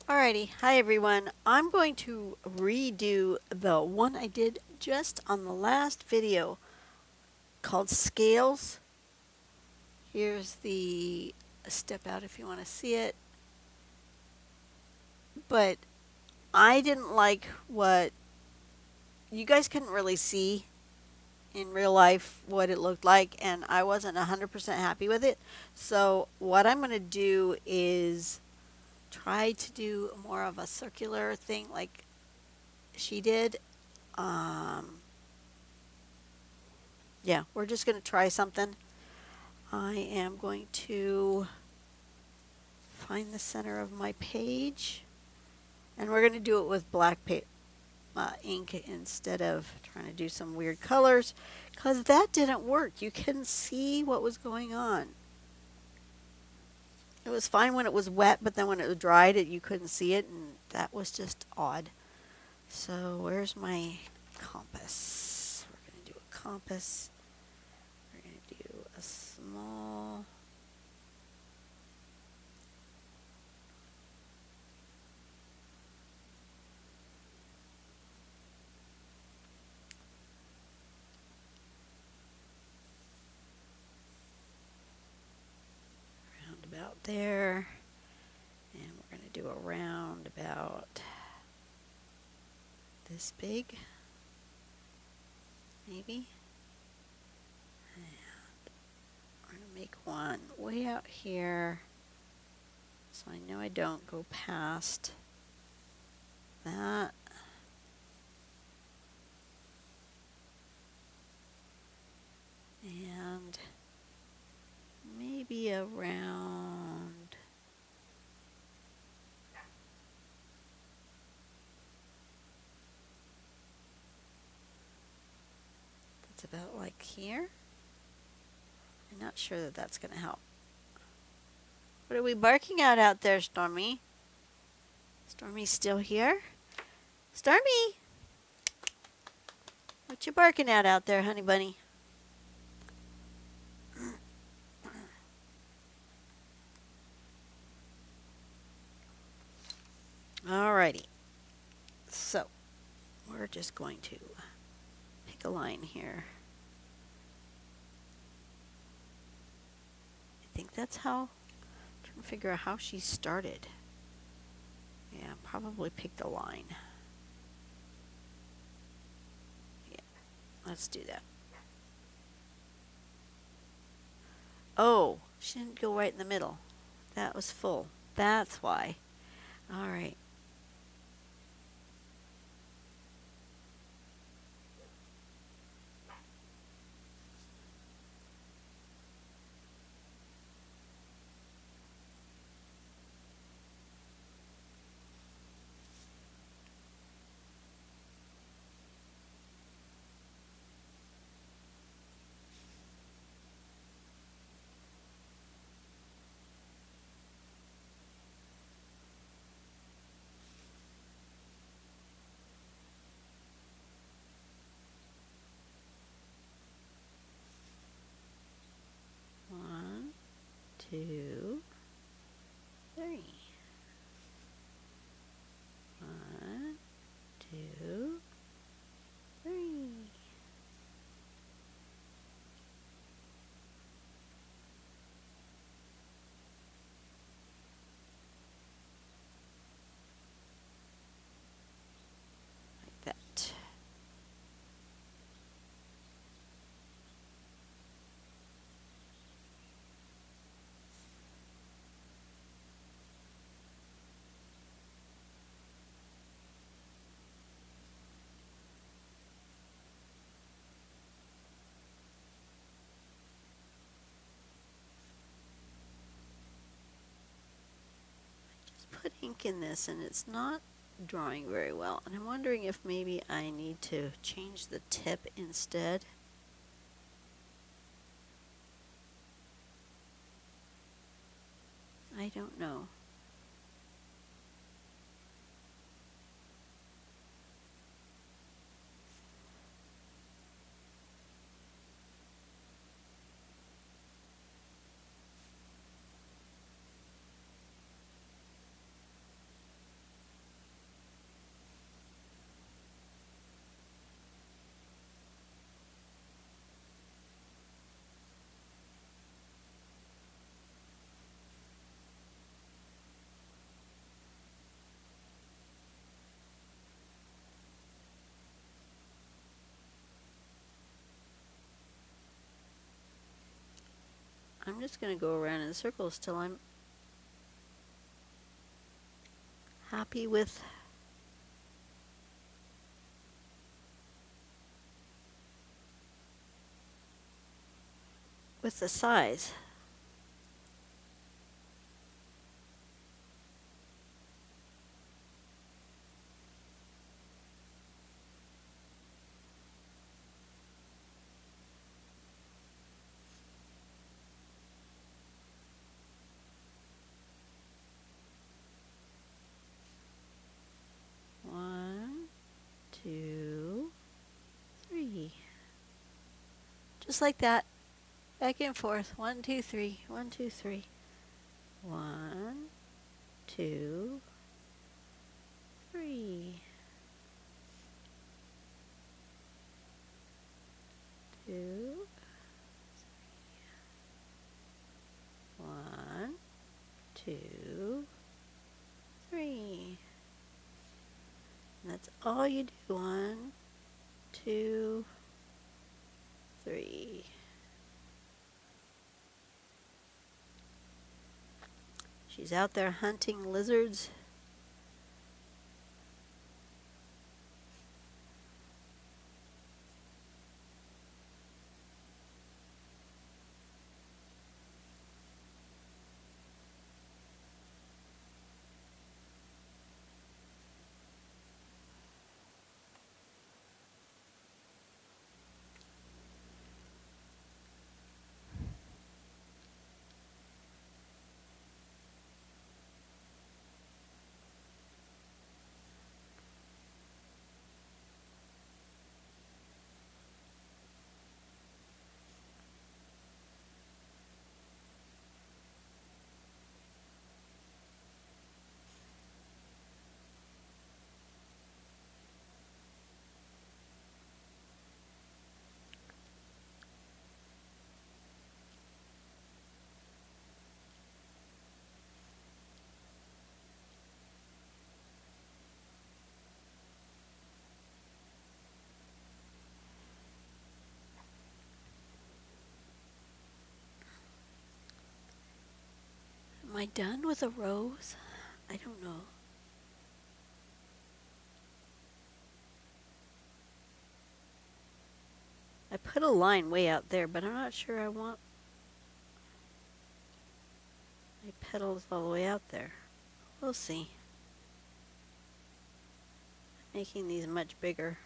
Alrighty, hi everyone. I'm going to redo the one I did just on the last video called Scales. Here's the step out if you want to see it. But I didn't like what you guys couldn't really see in real life what it looked like, and I wasn't 100% happy with it. So, what I'm going to do is try to do more of a circular thing like she did. Um, Yeah, we're just going to try something. I am going to find the center of my page, and we're going to do it with black ink instead of trying to do some weird colors, because that didn't work. You couldn't see what was going on. It was fine when it was wet, but then when it was dried, you couldn't see it, and that was just odd. So where's my compass? We're going to do a compass. We're going to do a small... roundabout there, and we're going to do a round about this big, maybe, and we're going to make one way out here so I know I don't go past that. And maybe around that's about like here. I'm not sure that that's going to help. What are we barking at out there, Stormy? Stormy's still here? Stormy! What you barking at out there, honey bunny? Alrighty. So, we're just going to pick a line here. I think that's how, I'm trying to figure out how she started. Yeah, probably picked a line. Yeah, let's do that. Oh, she didn't go right in the middle. That was full. That's why. Alright. One, two, three. One, two, three. Like that. Just put ink in this and it's not drawing very well. And I'm wondering if maybe I need to change the tip instead. I don't know. just going to go around in circles till I'm happy with the size. One, two, three. Just like that. Back and forth. 1, 2, 3. 1, 2, 3. 1, 2, 3. 2, 1, 2, 3. And that's all you do. 1, 2, 3. She's out there hunting lizards. Am I done with a rose? I don't know. I put a line way out there, but I'm not sure I want my petals all the way out there. We'll see. Making these much bigger.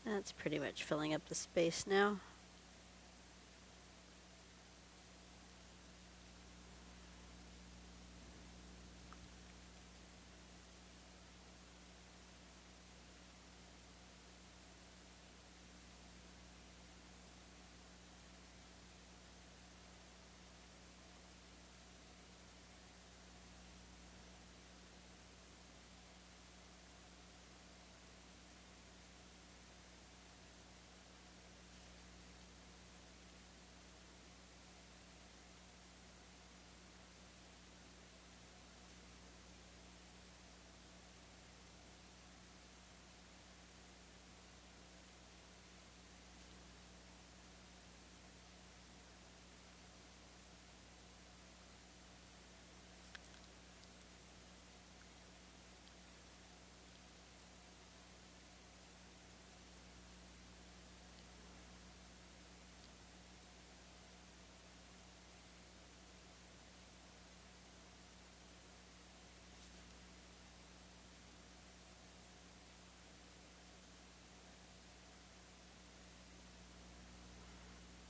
That's pretty much filling up the space now.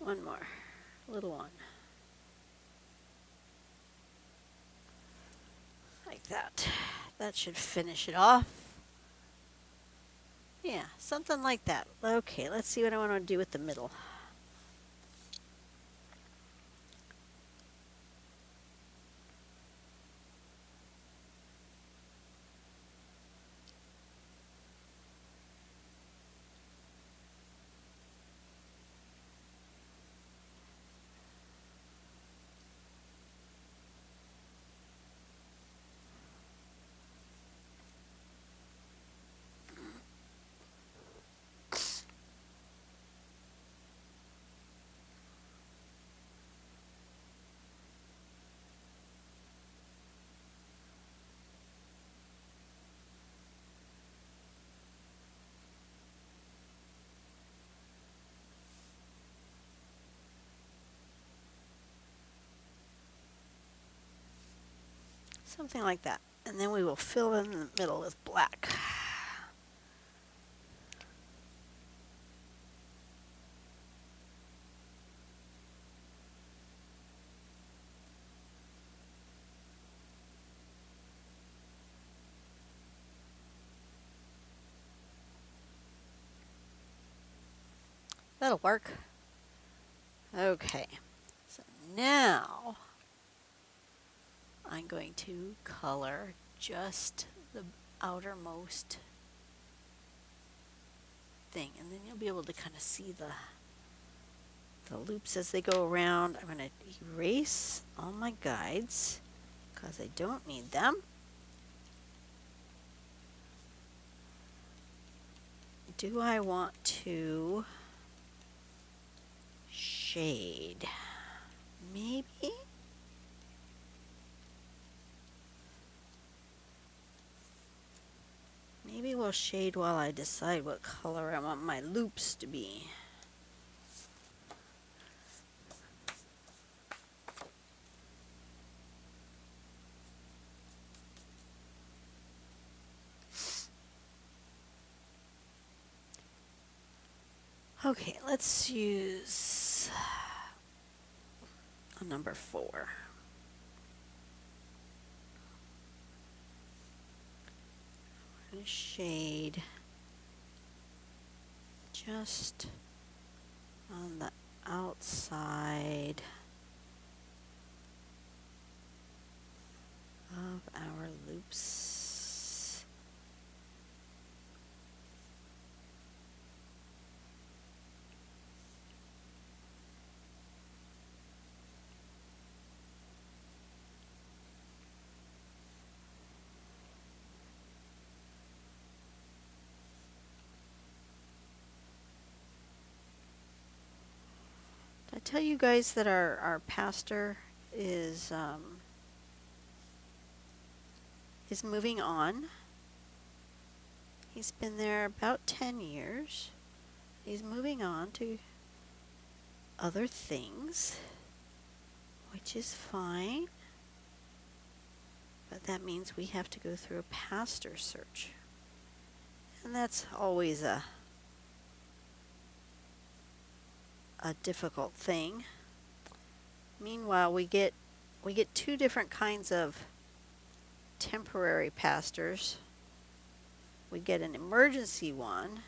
One more. Little one. that. That should finish it off. Yeah, something like that. Okay, let's see what I want to do with the middle. Something like that. And then we will fill in the middle with black. That'll work. Okay. So now I'm going to color just the outermost thing, and then you'll be able to kind of see the loops as they go around. I'm going to erase all my guides because I don't need them. Do I want to shade? Maybe? Maybe we'll shade while I decide what color I want my loops to be. Okay, let's use a number 4. I'm going to shade just on the outside of our loops. Did I tell you guys that our pastor is moving on? He's been there about 10 years. He's moving on to other things, which is fine. But that means we have to go through a pastor search. And that's always a difficult thing. Meanwhile, we get 2 different kinds of temporary pastors. We get an emergency one,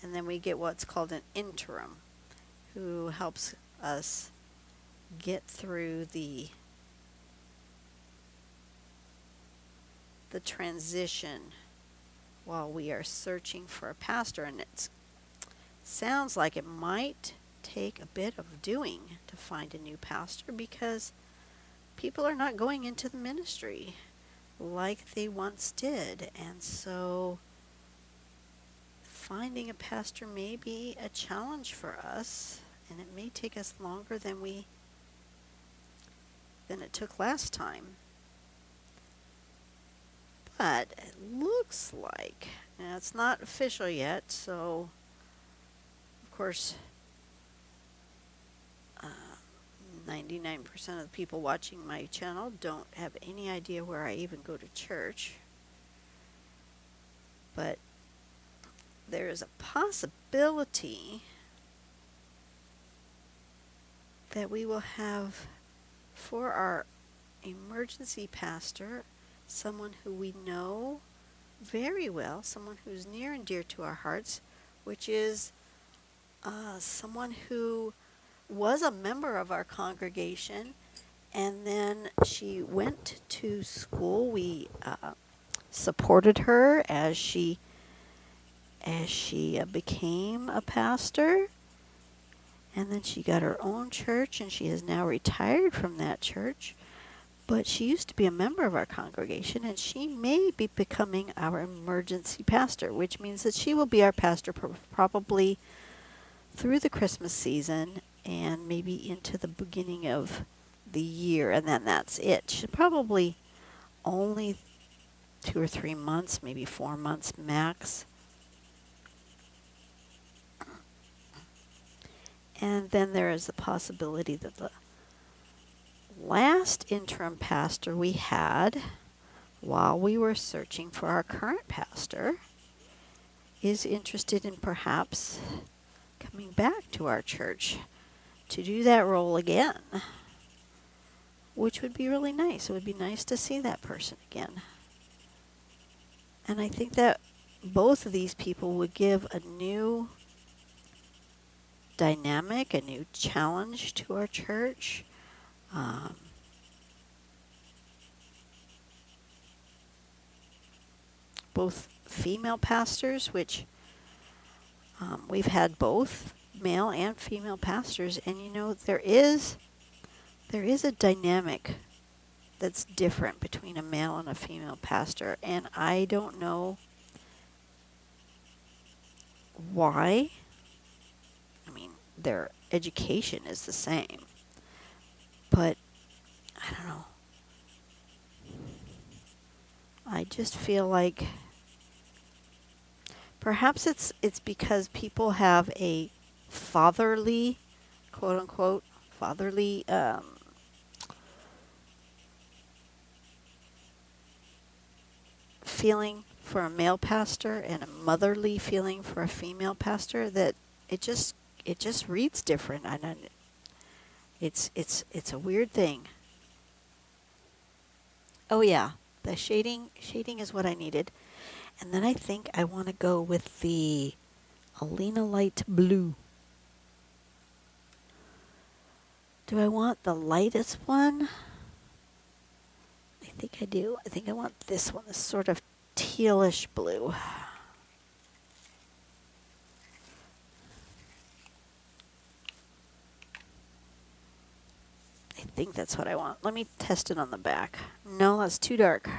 and then we get what's called an interim, who helps us get through the transition while we are searching for a pastor. And it sounds like it might take a bit of doing to find a new pastor, because people are not going into the ministry like they once did, and so finding a pastor may be a challenge for us, and it may take us longer than it took last time. But it looks like, now it's not official yet, so of course 99% of the people watching my channel don't have any idea where I even go to church. But there is a possibility that we will have, for our emergency pastor, someone who we know very well, someone who's near and dear to our hearts, which is someone who was a member of our congregation, and then she went to school. We supported her as she became a pastor, and then she got her own church, and she has now retired from that church. But she used to be a member of our congregation, and she may be becoming our emergency pastor, which means that she will be our pastor probably through the Christmas season and maybe into the beginning of the year, and then that's it. She'll probably only 2 or 3 months, maybe 4 months max. And then there is the possibility that the last interim pastor we had while we were searching for our current pastor is interested in perhaps coming back to our church to do that role again, which would be really nice. It would be nice to see that person again. And I think that both of these people would give a new dynamic, a new challenge to our church. Both female pastors, which we've had both male and female pastors, and there is a dynamic that's different between a male and a female pastor, and I don't know why. I mean, their education is the same, but I don't know. I just feel like perhaps it's because people have a fatherly, quote unquote, fatherly feeling for a male pastor and a motherly feeling for a female pastor, that it just reads different. It's a weird thing. Oh yeah, the shading is what I needed. And then I think I want to go with the Alina Light Blue. Do I want the lightest one? I think I do. I think I want this one, this sort of tealish blue. I think that's what I want. Let me test it on the back. No, that's too dark.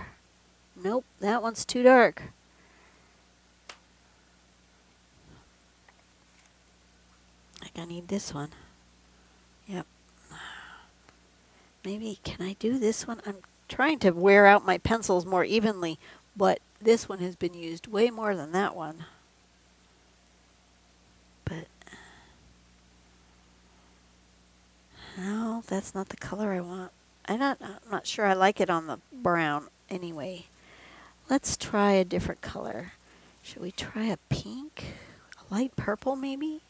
Nope, that one's too dark. I think I need this one. Yep. Maybe, can I do this one? I'm trying to wear out my pencils more evenly, but this one has been used way more than that one. But no, that's not the color I want. I'm not sure I like it on the brown anyway. Let's try a different color. Should we try a pink? A light purple maybe?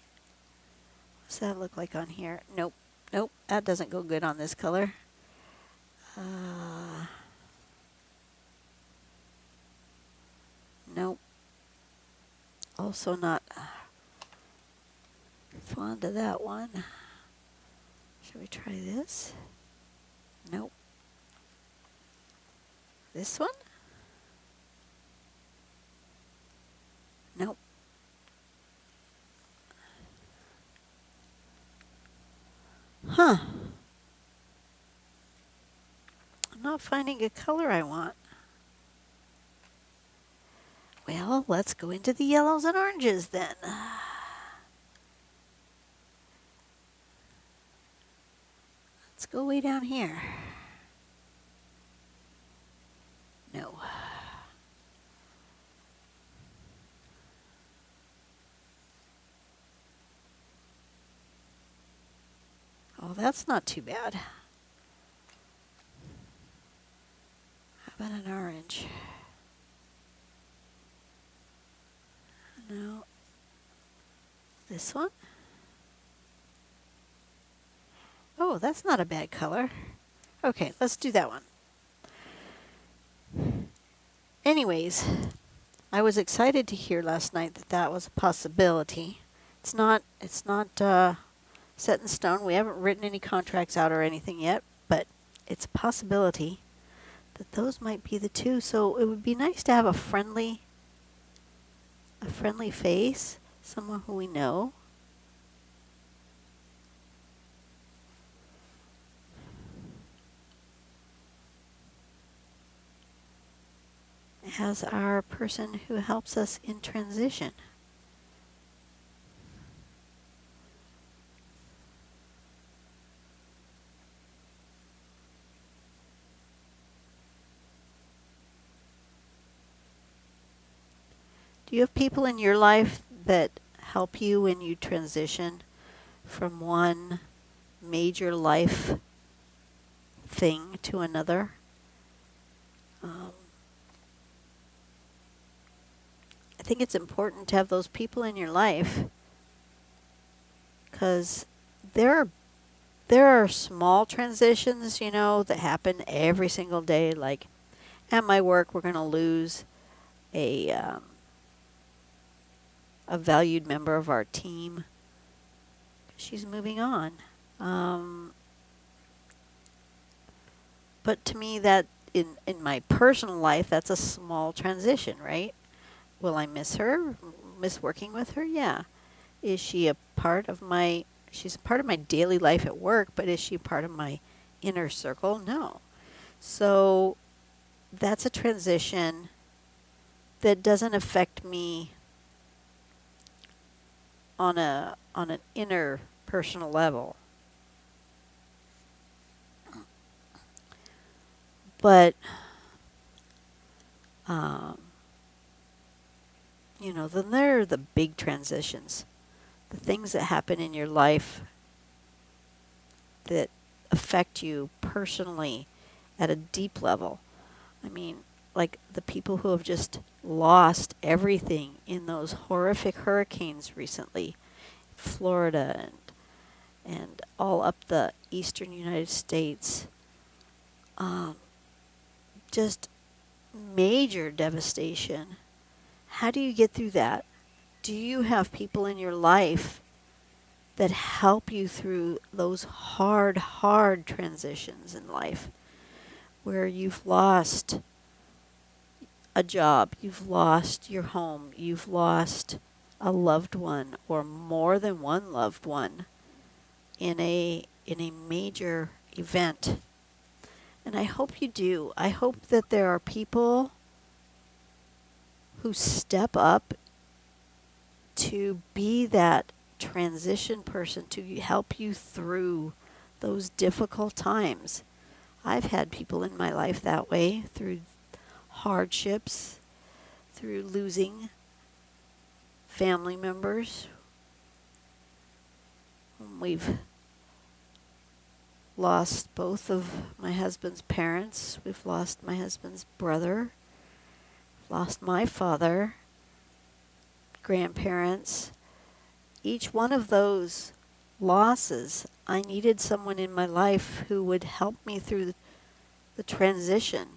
What's that look like on here? Nope. Nope, that doesn't go good on this color. Nope. Also not fond of that one. Should we try this? Nope. This one? Nope. Huh. I'm not finding a color I want. Well, let's go into the yellows and oranges then. Let's go way down here. No. Oh, that's not too bad. How about an orange? No. This one? Oh, that's not a bad color. Okay, let's do that one. Anyways, I was excited to hear last night that that was a possibility. It's not set in stone. We haven't written any contracts out or anything yet, but it's a possibility that those might be the two. So it would be nice to have a friendly face, someone who we know. As our person who helps us in transition. Do you have people in your life that help you when you transition from one major life thing to another? I think it's important to have those people in your life because there are small transitions, that happen every single day. Like at my work, we're going to lose a valued member of our team. She's moving on. But to me, that in my personal life, that's a small transition, right? Will I miss her? Miss working with her? Yeah. Is she a part of my... She's a part of my daily life at work, but is she a part of my inner circle? No. So that's a transition that doesn't affect me on an inner personal level. But then there are the big transitions, the things that happen in your life that affect you personally at a deep level. I mean, like the people who have just lost everything in those horrific hurricanes recently, Florida and all up the eastern United States. Just major devastation. How do you get through that? Do you have people in your life that help you through those hard transitions in life where you've lost a job, you've lost your home, you've lost a loved one or more than one loved one in a major event? And I hope you do. I hope that there are people who step up to be that transition person to help you through those difficult times. I've had people in my life that way, through hardships, through losing family members. We've lost both of my husband's parents. We've lost my husband's brother. Lost my father, grandparents. Each one of those losses, I needed someone in my life who would help me through the transition.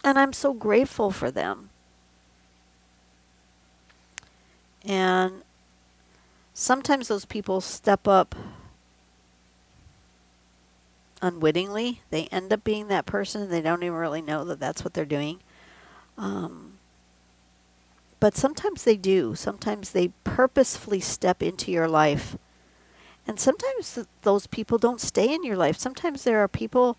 And I'm so grateful for them. And sometimes those people step up unwittingly. They end up being that person. They don't even really know that that's what they're doing. But sometimes they do. Sometimes they purposefully step into your life. And sometimes those people don't stay in your life. Sometimes there are people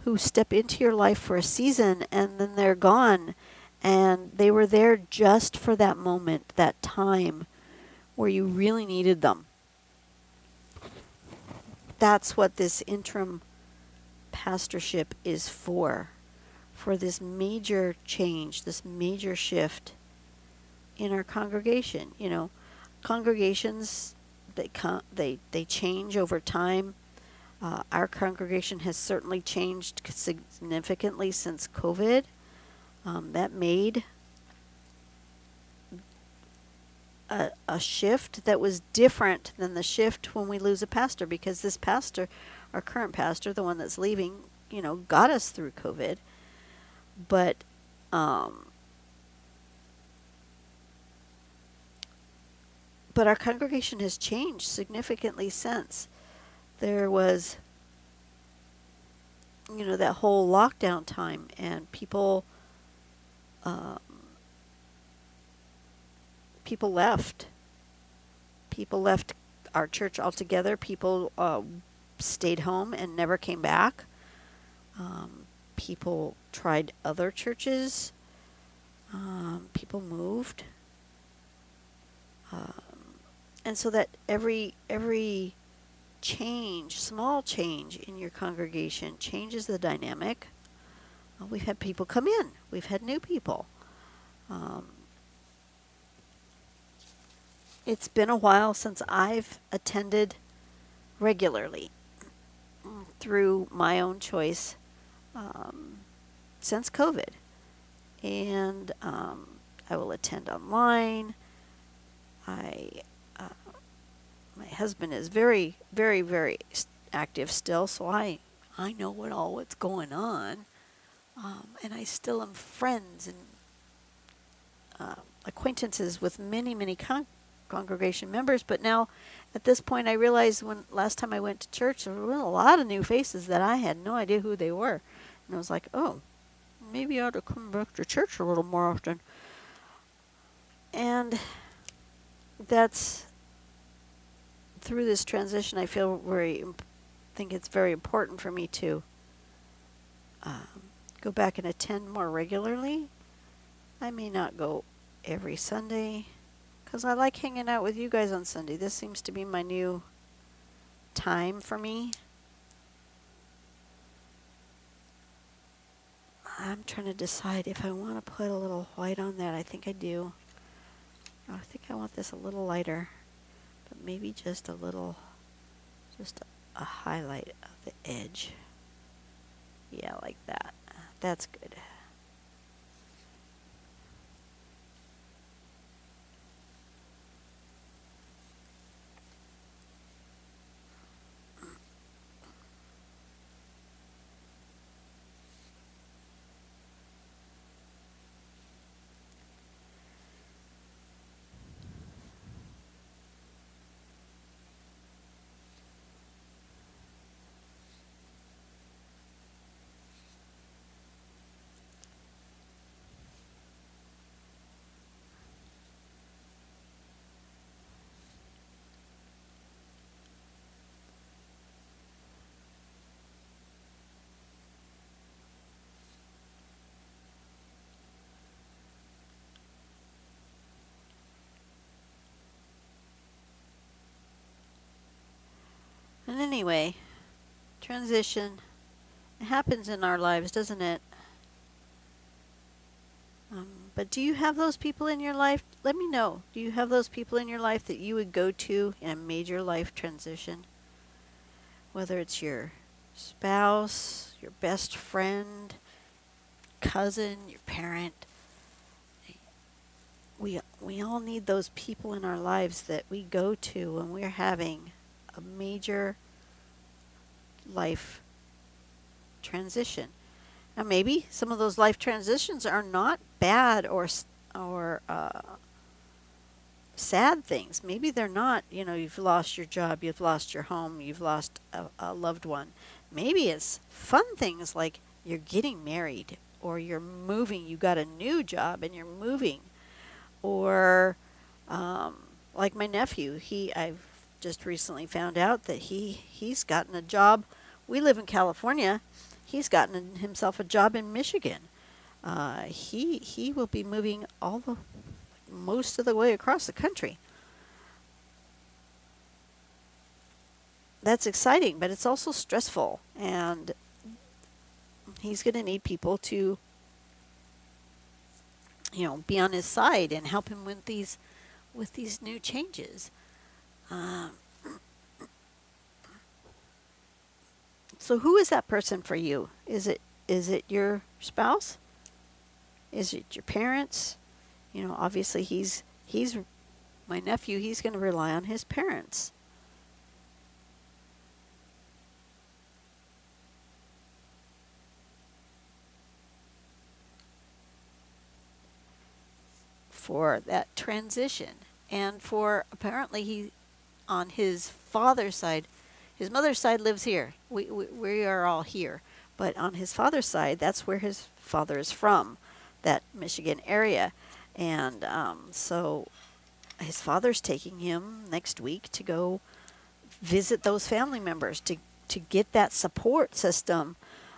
who step into your life for a season and then they're gone. And they were there just for that moment, that time where you really needed them. That's what this interim pastorship is for this major change, this major shift in our congregation. Congregations, they change over time. Our congregation has certainly changed significantly since COVID. That made a shift that was different than the shift when we lose a pastor, because this pastor, our current pastor, the one that's leaving, got us through COVID. But Um, but our congregation has changed significantly since there was, that whole lockdown time, and um, people left. People left our church altogether. People stayed home and never came back. People tried other churches. People moved. Um, and so that every change, small change in your congregation changes the dynamic. We've had people come in. We've had new people. Um, it's been a while since I've attended regularly through my own choice um, since COVID. And I will attend online. I My husband is very, very, very active still, so I know what's going on, and I still am friends and acquaintances with many, many congregation members. But now, at this point, I realized when last time I went to church, there were a lot of new faces that I had no idea who they were, and I was like, oh, maybe I ought to come back to church a little more often. And that's through this transition. I think it's very important for me to go back and attend more regularly. I may not go every Sunday because I like hanging out with you guys on Sunday. This seems to be my new time for me. I'm trying to decide if I want to put a little white on that. I think I do. I think I want this a little lighter, but maybe just a highlight of the edge. Yeah, like that. That's good. And anyway, transition. It happens in our lives, doesn't it? But do you have those people in your life? Let me know. Do you have those people in your life that you would go to in a major life transition? Whether it's your spouse, your best friend, cousin, your parent. We all need those people in our lives that we go to when we're having a major life transition. Now, maybe some of those life transitions are not bad or sad things. Maybe they're not. You've lost your job, you've lost your home, you've lost a loved one. Maybe it's fun things like you're getting married, or you're moving. You got a new job and you're moving, or like my nephew. I've just recently found out that he's gotten a job. We live in California. He's gotten himself a job in Michigan. He will be moving most of the way across the country. That's exciting, but it's also stressful, and he's going to need people to, be on his side and help him with these new changes. So who is that person for you? Is it your spouse? Is it your parents? Obviously he's my nephew. He's going to rely on his parents. for that transition. And for apparently he on his father's side, his mother's side lives here. We are all here. But on his father's side, that's where his father is from, that Michigan area. And so his father's taking him next week to go visit those family members to get that support system.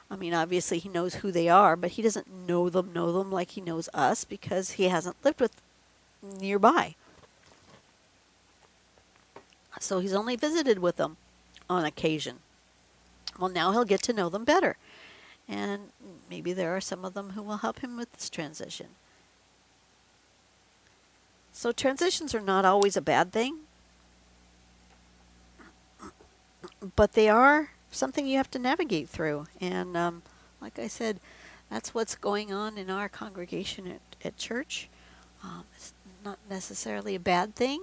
I mean, obviously he knows who they are, but he doesn't know them like he knows us because he hasn't lived with nearby. So he's only visited with them on occasion. Well, now he'll get to know them better. And maybe there are some of them who will help him with this transition. So transitions are not always a bad thing, but they are something you have to navigate through. And like I said, that's what's going on in our congregation at church. It's not necessarily a bad thing.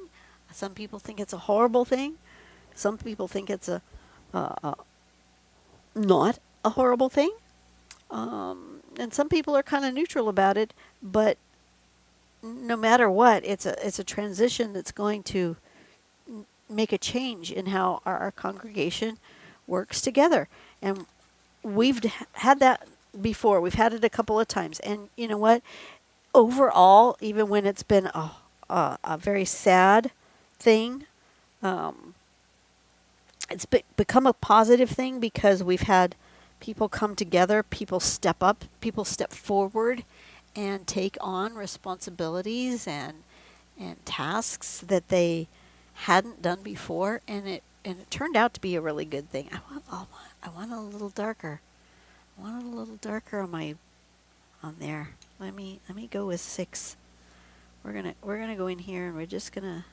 Some people think it's a horrible thing. Some people think it's not a horrible thing. And some people are kind of neutral about it. But no matter what, it's a transition that's going to make a change in how our congregation works together. And we've had that before. We've had it a couple of times. And you know what? Overall, even when it's been a very sad thing, it's become a positive thing because we've had people come together, people step up, people step forward and take on responsibilities and tasks that they hadn't done before, and it turned out to be a really good thing. I want a little darker. I want it a little darker on there. Let me go with 6. We're gonna go in here and we're just gonna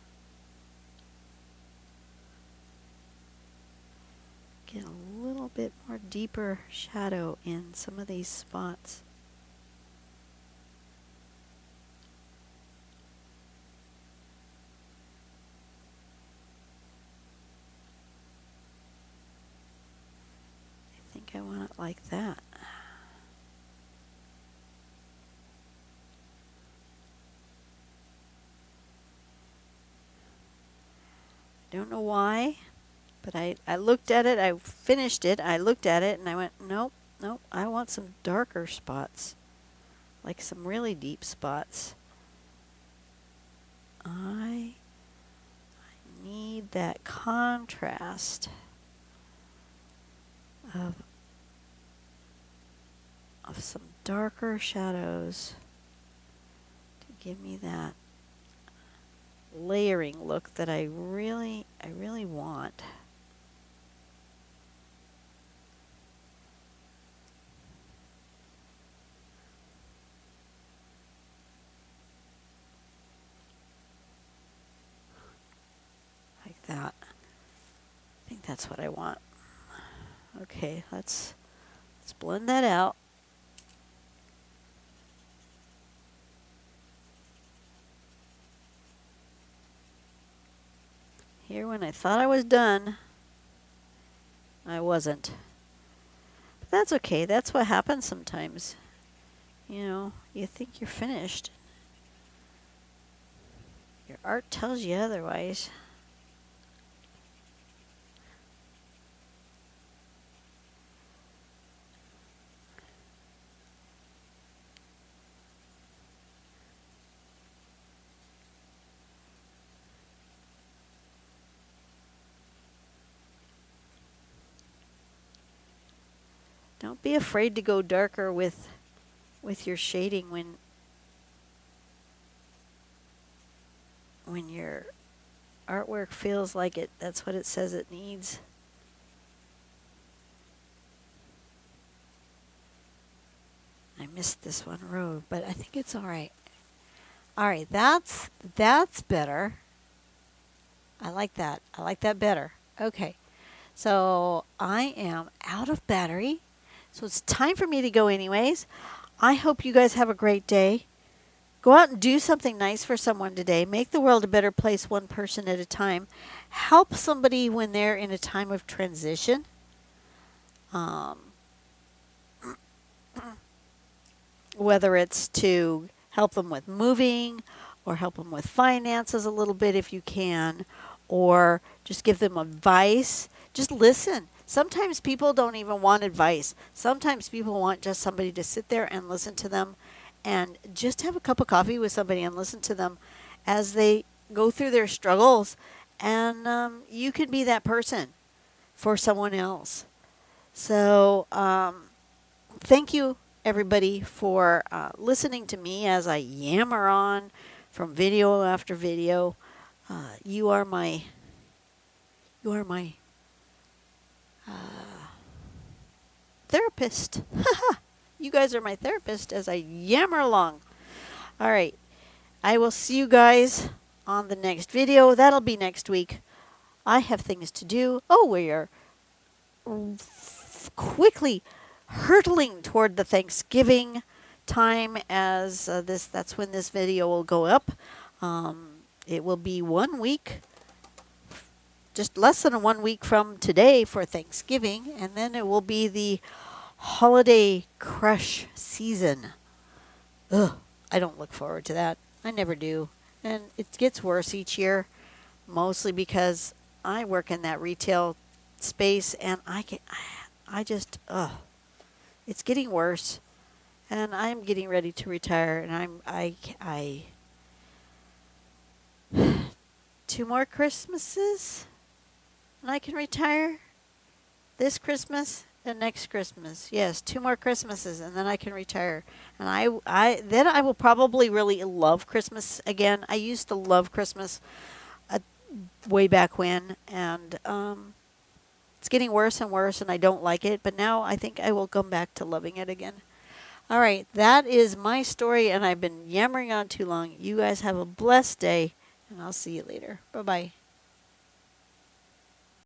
get a little bit more deeper shadow in some of these spots. I think I want it like that. Don't know why, but I looked at it, I finished it, I looked at it, and I went, nope, I want some darker spots, like some really deep spots. I need that contrast of some darker shadows to give me that layering look that I really want. Like that. I think that's what I want. Okay, let's blend that out. Here, when I thought I was done, I wasn't. But that's okay. That's what happens sometimes. You know, you think you're finished. Your art tells you otherwise. Don't be afraid to go darker with your shading when your artwork feels like that's what it says it needs. I missed this one row, but I think it's all right. All right, that's better. I like that. I like that better. Okay. So I am out of battery. So it's time for me to go anyways. I hope you guys have a great day. Go out and do something nice for someone today. Make the world a better place one person at a time. Help somebody when they're in a time of transition. Whether it's to help them with moving or help them with finances a little bit if you can, or just give them advice. Just listen. Sometimes people don't even want advice. Sometimes people want just somebody to sit there and listen to them and just have a cup of coffee with somebody and listen to them as they go through their struggles. And you can be that person for someone else. So thank you, everybody, for listening to me as I yammer on from video after video. You are my therapist. You guys are my therapist as I yammer along. All right. I will see you guys on the next video. That'll be next week. I have things to do. Oh, we are quickly hurtling toward the Thanksgiving time as that's when this video will go up. It will be 1 week, just less than 1 week from today for Thanksgiving, and then it will be the holiday crush season. Ugh, I don't look forward to that. I never do. And it gets worse each year, mostly because I work in that retail space and it's getting worse. And I'm getting ready to retire, and I 2 more Christmases and I can retire. This Christmas and next Christmas. Yes, 2 more Christmases and then I can retire. And then I will probably really love Christmas again. I used to love Christmas way back when, and it's getting worse and worse and I don't like it, but now I think I will come back to loving it again. All right, that is my story, and I've been yammering on too long. You guys have a blessed day, and I'll see you later. Bye-bye.